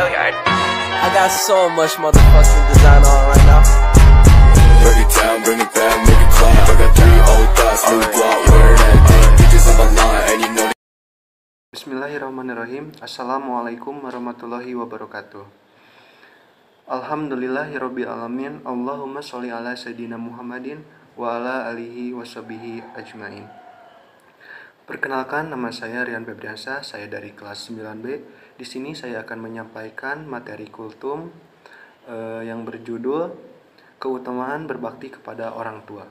Hilliard. I got so much motherfucking design on right now. Break it down, bring it back, make it clap. I got 3 old thoughts, new block, wear that thing. Bitches on my line, and you know. Bismillahirrahmanirrahim. Assalamualaikum warahmatullahi wabarakatuh. Alhamdulillahirabbil alamin. Allahumma sholli ala sayyidina Muhammadin wa ala alihi washabihi ajmain. Perkenalkan, nama saya Rian Febriansyah, saya dari kelas 9B. Di sini saya akan menyampaikan materi kultum yang berjudul Keutamaan Berbakti kepada Orang Tua.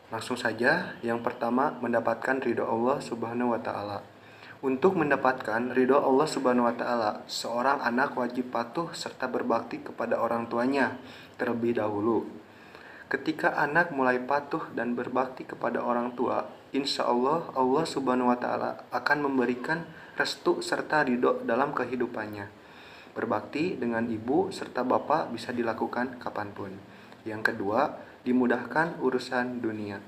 Langsung saja, yang pertama, mendapatkan ridho Allah Subhanahu wa taala. Untuk mendapatkan ridho Allah Subhanahu wa taala, seorang anak wajib patuh serta berbakti kepada orang tuanya terlebih dahulu. Ketika anak mulai patuh dan berbakti kepada orang tua, insya Allah Allah Subhanahu wa taala akan memberikan restu serta ridho dalam kehidupannya. Berbakti dengan ibu serta bapak bisa dilakukan kapanpun. Yang kedua, dimudahkan urusan dunia.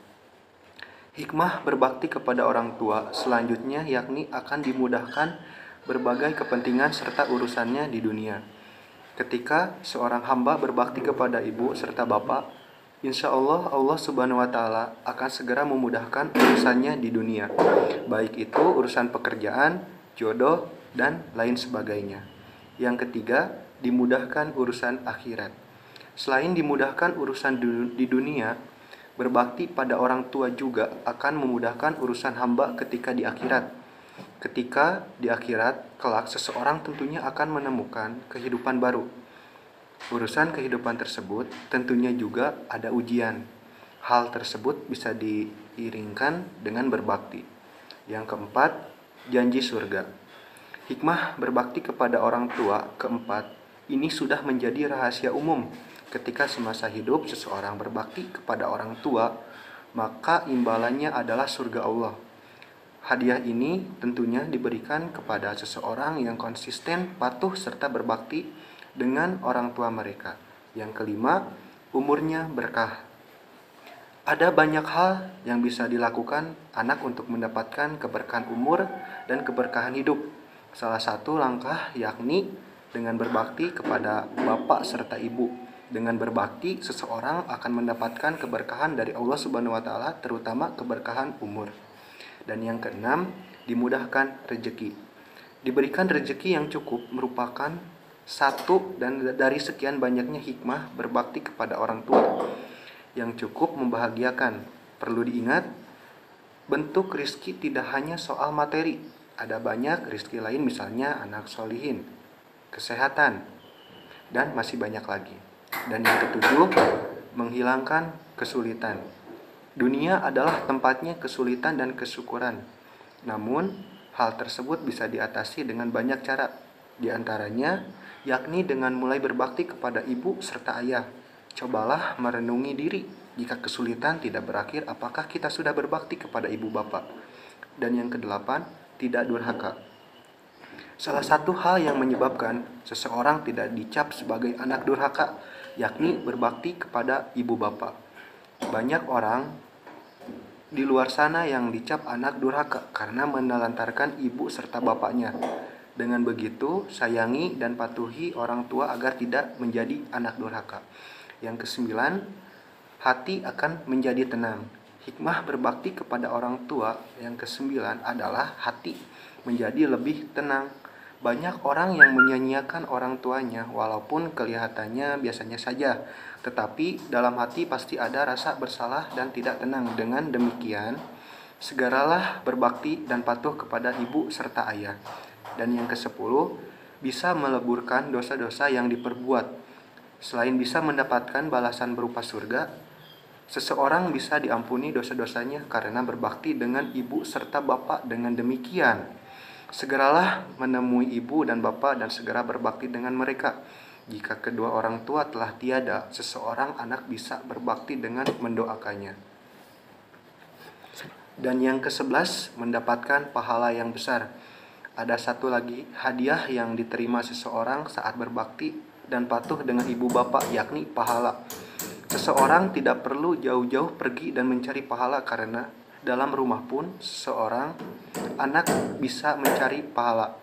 Hikmah berbakti kepada orang tua selanjutnya yakni akan dimudahkan berbagai kepentingan serta urusannya di dunia. Ketika seorang hamba berbakti kepada ibu serta bapak, insya Allah Allah Subhanahu wa taala akan segera memudahkan urusannya di dunia, baik itu urusan pekerjaan, jodoh, dan lain sebagainya. Yang ketiga, dimudahkan urusan akhirat. Selain dimudahkan urusan di dunia, berbakti pada orang tua juga akan memudahkan urusan hamba ketika di akhirat. Ketika di akhirat, kelak seseorang tentunya akan menemukan kehidupan baru. Urusan kehidupan tersebut tentunya juga ada ujian. Hal tersebut bisa diiringkan dengan berbakti. Yang keempat, janji surga. Hikmah berbakti kepada orang tua keempat, ini sudah menjadi rahasia umum. Ketika semasa hidup seseorang berbakti kepada orang tua, maka imbalannya adalah surga Allah. Hadiah ini tentunya diberikan kepada seseorang yang konsisten, patuh, serta berbakti dengan orang tua mereka. Yang kelima, umurnya berkah. Ada banyak hal yang bisa dilakukan anak untuk mendapatkan keberkahan umur dan keberkahan hidup. Salah satu langkah yakni dengan berbakti kepada bapak serta ibu. Dengan berbakti, seseorang akan mendapatkan keberkahan dari Allah Subhanahu wa taala, terutama keberkahan umur. Dan yang keenam, dimudahkan rezeki. Diberikan rezeki yang cukup merupakan satu dan dari sekian banyaknya hikmah berbakti kepada orang tua yang cukup membahagiakan. Perlu diingat, bentuk rizki tidak hanya soal materi. Ada banyak rizki lain, misalnya anak solihin, kesehatan, dan masih banyak lagi. Dan yang ketujuh, menghilangkan kesulitan. Dunia adalah tempatnya kesulitan dan kesyukuran. Namun, hal tersebut bisa diatasi dengan banyak cara. Di antaranya, yakni dengan mulai berbakti kepada ibu serta ayah. Cobalah merenungi diri. Jika kesulitan tidak berakhir, apakah kita sudah berbakti kepada ibu bapak? Dan yang kedelapan, tidak durhaka. Salah satu hal yang menyebabkan seseorang tidak dicap sebagai anak durhaka, yakni berbakti kepada ibu bapak. Banyak orang di luar sana yang dicap anak durhaka karena menelantarkan ibu serta bapaknya. Dengan begitu, sayangi dan patuhi orang tua agar tidak menjadi anak durhaka. Yang kesembilan, hati akan menjadi tenang. Hikmah berbakti kepada orang tua yang kesembilan adalah hati menjadi lebih tenang. Banyak orang yang menyanyiakan orang tuanya walaupun kelihatannya biasanya saja, tetapi dalam hati pasti ada rasa bersalah dan tidak tenang. Dengan demikian, segeralah berbakti dan patuh kepada ibu serta ayah. Dan yang ke-10, bisa meleburkan dosa-dosa yang diperbuat. Selain bisa mendapatkan balasan berupa surga, seseorang bisa diampuni dosa-dosanya karena berbakti dengan ibu serta bapak. Dengan demikian, segeralah menemui ibu dan bapak dan segera berbakti dengan mereka. Jika kedua orang tua telah tiada, seseorang anak bisa berbakti dengan mendoakannya. Dan yang ke-11, mendapatkan pahala yang besar. Ada satu lagi hadiah yang diterima seseorang saat berbakti dan patuh dengan ibu bapak, yakni pahala. Seseorang tidak perlu jauh-jauh pergi dan mencari pahala karena dalam rumah pun seorang anak bisa mencari pahala.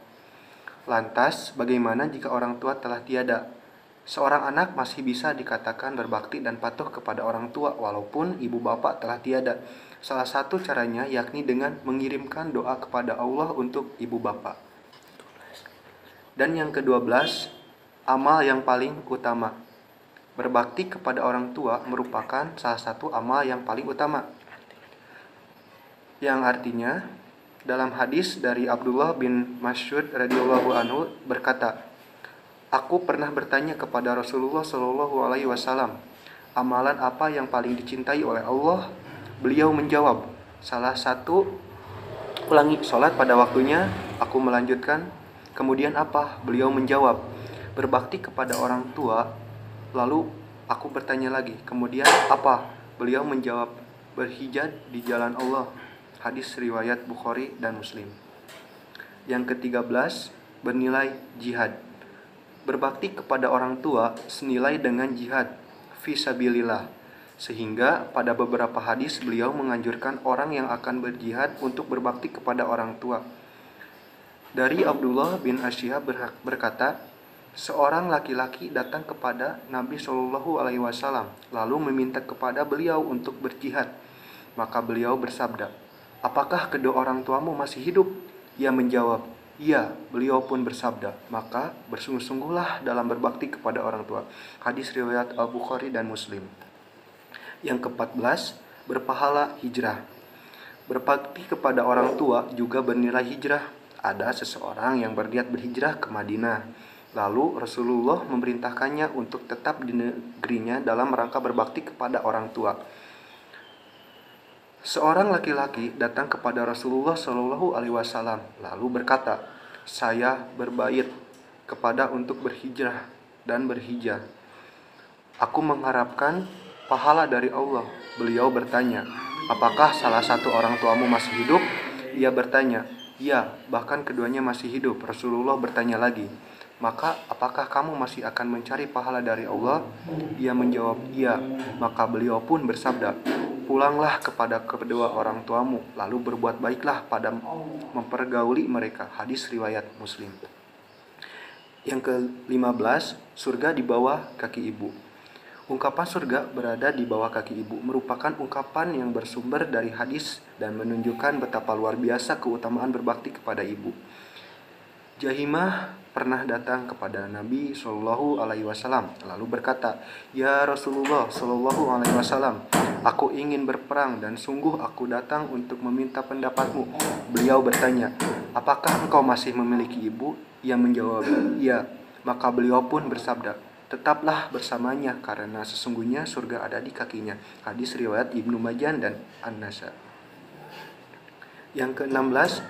Lantas, bagaimana jika orang tua telah tiada? Seorang anak masih bisa dikatakan berbakti dan patuh kepada orang tua walaupun ibu bapak telah tiada. Salah satu caranya yakni dengan mengirimkan doa kepada Allah untuk ibu bapak. Dan yang ke-12, amal yang paling utama. Berbakti kepada orang tua merupakan salah satu amal yang paling utama. Yang artinya, dalam hadis dari Abdullah bin Mas'ud radhiyallahu anhu berkata, "Aku pernah bertanya kepada Rasulullah Shallallahu alaihi wasallam, amalan apa yang paling dicintai oleh Allah?" Beliau menjawab, salat pada waktunya. Aku melanjutkan, "Kemudian apa?" Beliau menjawab, "Berbakti kepada orang tua." Lalu aku bertanya lagi, "Kemudian apa?" Beliau menjawab, "Berhijrah di jalan Allah." Hadis riwayat Bukhari dan Muslim. Yang ke-13, bernilai jihad. Berbakti kepada orang tua senilai dengan jihad fisabilillah. Sehingga pada beberapa hadis beliau menganjurkan orang yang akan berjihad untuk berbakti kepada orang tua. Dari Abdullah bin Asyihab berkata, seorang laki-laki datang kepada Nabi Shallallahu alaihi wasallam lalu meminta kepada beliau untuk berjihad. Maka beliau bersabda, "Apakah kedua orang tuamu masih hidup?" Ia menjawab, "Iya." Beliau pun bersabda, "Maka bersungguh-sungguhlah dalam berbakti kepada orang tua." Hadis riwayat Al-Bukhari dan Muslim. Yang ke-14, berpahala hijrah. Berbakti kepada orang tua juga bernilai hijrah. Ada seseorang yang berniat berhijrah ke Madinah. Lalu Rasulullah memerintahkannya untuk tetap di negerinya dalam rangka berbakti kepada orang tua. Seorang laki-laki datang kepada Rasulullah Shallallahu alaihi wasallam lalu berkata, "Saya berbait kepada untuk berhijrah dan berhijrah. Aku mengharapkan pahala dari Allah." Beliau bertanya, "Apakah salah satu orang tuamu masih hidup?" Ia bertanya, "Ya, bahkan keduanya masih hidup." Rasulullah bertanya lagi, "Maka apakah kamu masih akan mencari pahala dari Allah?" Ia menjawab, "Iya." Maka beliau pun bersabda, "Pulanglah kepada kedua orang tuamu, lalu berbuat baiklah pada mempergauli mereka." Hadis riwayat Muslim. Yang ke-15, surga di bawah kaki ibu. Ungkapan surga berada di bawah kaki ibu merupakan ungkapan yang bersumber dari hadis dan menunjukkan betapa luar biasa keutamaan berbakti kepada ibu. Jahimah pernah datang kepada Nabi Shallallahu alaihi wasallam lalu berkata, "Ya Rasulullah Shallallahu alaihi wasallam, aku ingin berperang dan sungguh aku datang untuk meminta pendapatmu." Beliau bertanya, "Apakah engkau masih memiliki ibu?" Ia menjawab, "Iya." Maka beliau pun bersabda, "Tetaplah bersamanya karena sesungguhnya surga ada di kakinya." Hadis riwayat Ibnu Majah dan An-Nasa. Yang ke-16,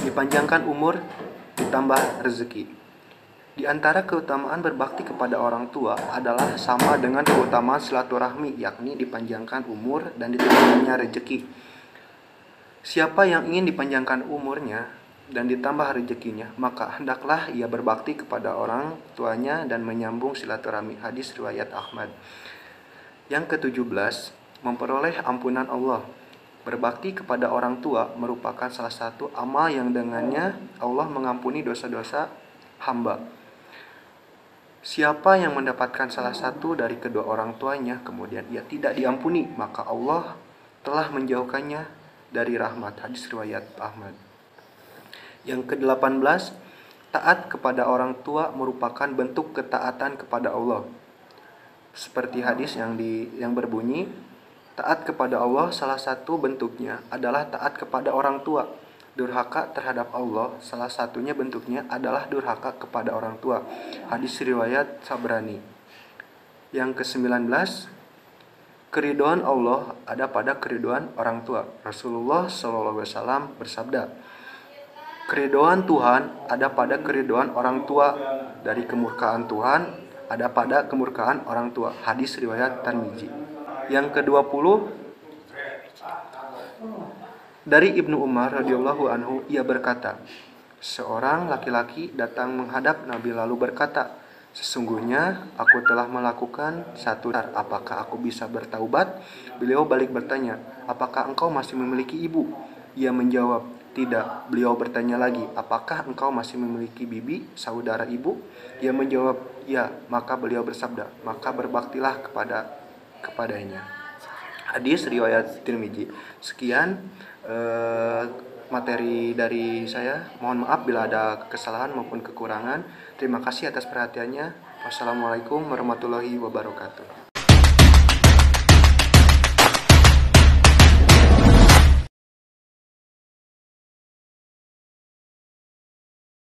dipanjangkan umur ditambah rezeki. Di antara keutamaan berbakti kepada orang tua adalah sama dengan keutamaan silaturahmi, yakni dipanjangkan umur dan ditambahnya rezeki. Siapa yang ingin dipanjangkan umurnya dan ditambah rezekinya, maka hendaklah ia berbakti kepada orang tuanya dan menyambung silaturahmi. Hadis riwayat Ahmad. Yang ke-17, memperoleh ampunan Allah. Berbakti kepada orang tua merupakan salah satu amal yang dengannya Allah mengampuni dosa-dosa hamba. Siapa yang mendapatkan salah satu dari kedua orang tuanya kemudian ia tidak diampuni, maka Allah telah menjauhkannya dari rahmat. Hadis riwayat Ahmad. Yang ke-18, taat kepada orang tua merupakan bentuk ketaatan kepada Allah. Seperti hadis yang berbunyi, taat kepada Allah salah satu bentuknya adalah taat kepada orang tua. Durhaka terhadap Allah salah satunya bentuknya adalah durhaka kepada orang tua. Hadis riwayat Sabrani. Yang ke-19, keridhaan Allah ada pada keridhaan orang tua. Rasulullah SAW bersabda, "Keridhaan Tuhan ada pada keridhaan orang tua, dari kemurkaan Tuhan ada pada kemurkaan orang tua." Hadis riwayat Tirmidzi. Yang ke-20, dari Ibnu Umar radhiyallahu anhu, ia berkata, seorang laki-laki datang menghadap Nabi lalu berkata, "Sesungguhnya aku telah melakukan satu dosa. Apakah aku bisa bertaubat?" Beliau balik bertanya, "Apakah engkau masih memiliki ibu?" Ia menjawab, Tidak. Beliau bertanya lagi, apakah engkau masih memiliki bibi, saudara ibu? Ia menjawab, ya. Maka beliau bersabda, maka berbaktilah kepadanya. Hadis riwayat Tirmizi. Sekian materi dari saya. Mohon maaf bila ada kesalahan maupun kekurangan. Terima kasih atas perhatiannya. Wassalamualaikum warahmatullahi wabarakatuh.